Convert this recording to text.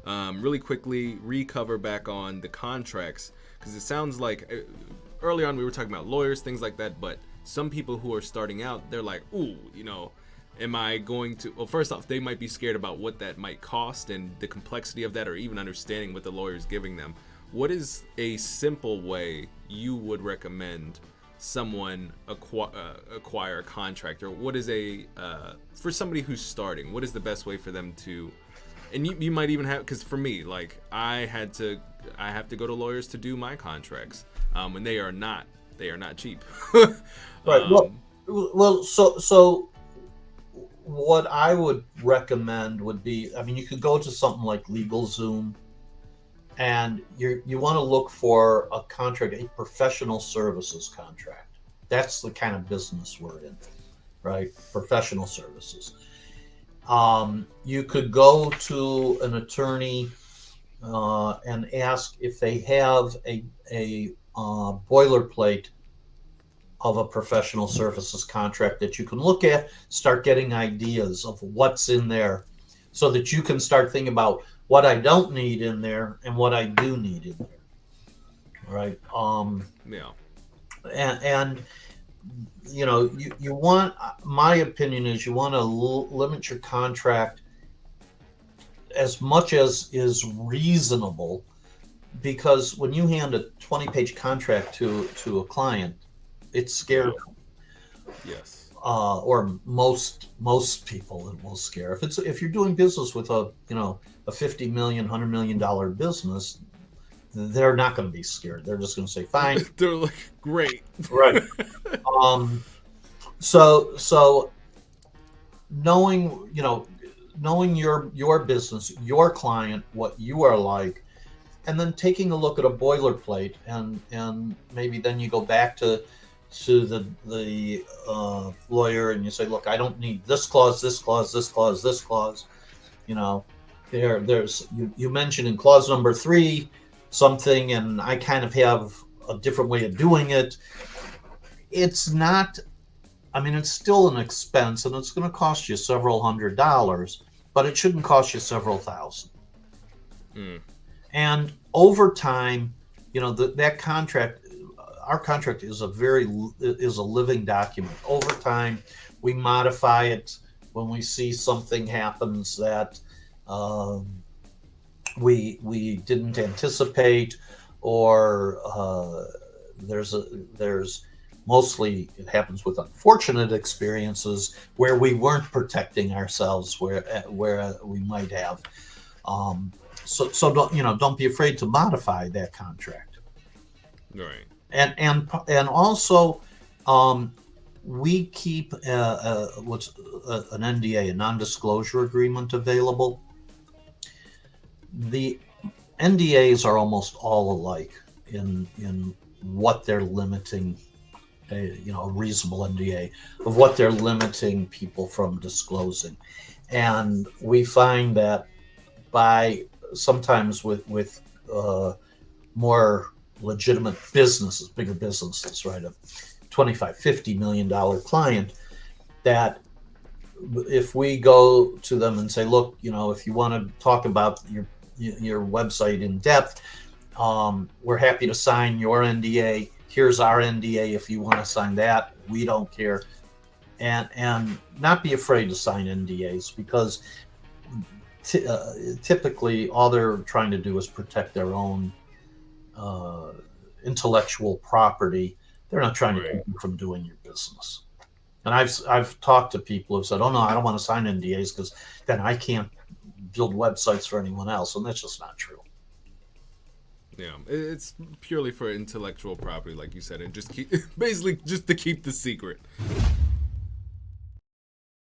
really quickly recover back on the contracts, because it sounds like early on we were talking about lawyers, things like that, but some people who are starting out, they're like, ooh, am I going to, well, first off, they might be scared about what that might cost and the complexity of that, or even understanding what the lawyer's giving them. What is a simple way you would recommend someone acquire a contract? Or what is for somebody who's starting, what is the best way for them to, and you might even have, because for me, like, I have to go to lawyers to do my contracts, and they are not cheap. Right. So what I would recommend would be, I mean, you could go to something like LegalZoom, and you want to look for a contract, a professional services contract. That's the kind of business we're in, right? Professional services. You could go to an attorney and ask if they have a boilerplate of a professional services contract that you can look at, start getting ideas of what's in there, so that you can start thinking about what I don't need in there and what I do need in there. Right. Yeah. And you want, my opinion is, you want to limit your contract as much as is reasonable, because when you hand a 20-page contract to a client, it's scary. Yes. Or most people, it will scare. If you're doing business with a $50 million, $100 million business, they're not going to be scared. They're just going to say, fine. They're like, great. Right. So knowing your business, your client, what you are like, and then taking a look at a boilerplate, and maybe then you go back to the lawyer and you say, look, I don't need this clause, this clause, this clause, this clause. There's you mentioned in clause number 3 something, and I kind of have a different way of doing it. It's not, I mean, it's still an expense, and it's going to cost you several $100s, but it shouldn't cost you several thousand. And over time, that contract, our contract is a living document. Over time, we modify it when we see something happens that we didn't anticipate, or there's mostly, it happens with unfortunate experiences where we weren't protecting ourselves where we might have. So don't be afraid to modify that contract. Right. And also, we keep what's an NDA, a non-disclosure agreement, available. The NDAs are almost all alike in what they're limiting, a reasonable NDA of what they're limiting people from disclosing. And we find that by sometimes with more legitimate businesses, bigger businesses, right, a $25-50 million client, that if we go to them and say, look, if you want to talk about your website in depth, we're happy to sign your NDA. Here's our NDA. If you want to sign that, we don't care. And not be afraid to sign NDAs, because typically all they're trying to do is protect their own intellectual property. They're not trying to keep you from doing your business. And I've talked to people who've said, oh no, I don't want to sign NDAs because then I can't build websites for anyone else. And that's just not true. Yeah, it's purely for intellectual property, like you said, and just basically just to keep the secret.